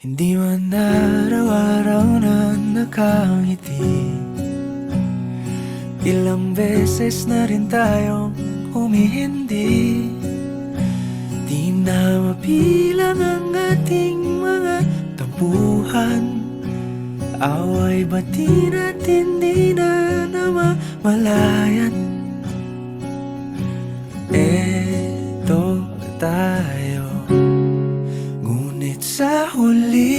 Hindi man araw-araw na nakangiti. Ilang beses na rin tayong humihindi. Di na mabilang ang ating mga tampuhan. Away bati natin di na namamalayan. Eto tayo, ngunit sa huli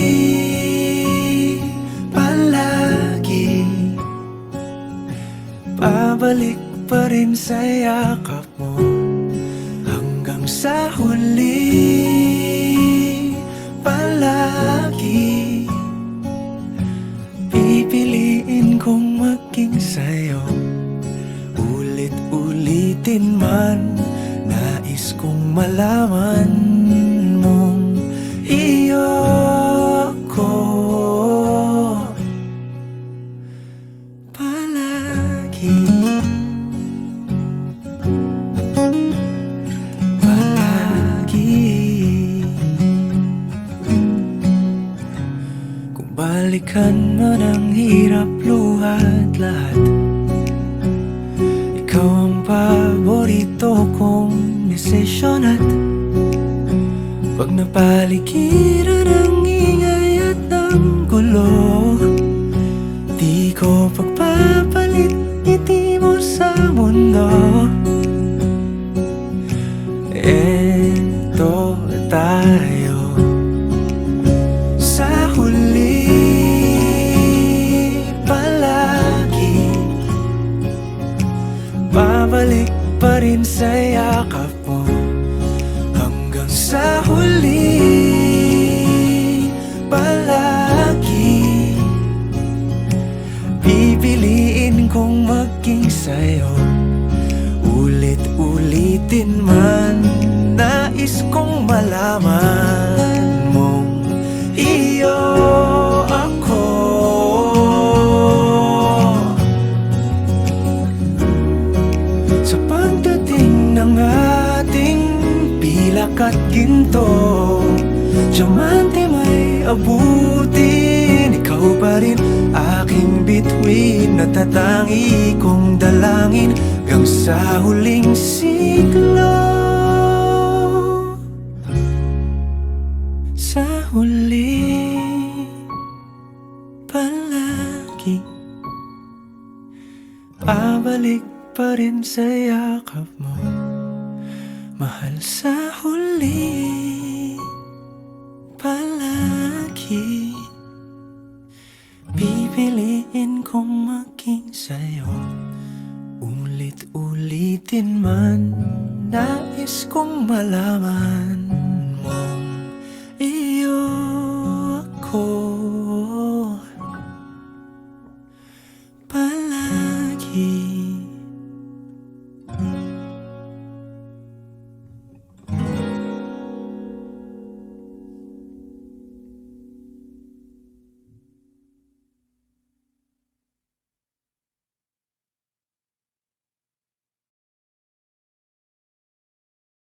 palagi pabalik pa rin sa yakap mo. Hanggang sa huli palagi pipiliin kong maging sa'yo. Ulit-ulitin man, nais kong malaman mong iyo ako palagi. Kung balikan man ang hirap, luhat lahat, ikaw ang paborito kong desisyon. At pag napaligiran ang ingay at ang gulo, di ko pagpapalit ngiti mo sa mundo. Eto tayo, sa huli palagi babalik pa rin sa yakap mo. Hanggang sa huli palagi pipiliin kong maging sa'yo. Ulit-ulitin man, nais kong malaman mong iyo ako sa pagdating ng ating pilak at ginto. Diamante may abutin, ikaw pa rin aking bituin. Natatangi kong dalangin hanggang sa huling siglo. Sa huli palagi pabalik pa rin sa yakap mo, mahal. Sa huli palagi pipiliin kong maging sa'yo. Ulit-ulitin man, nais kong malaman mong iyo ako palagi.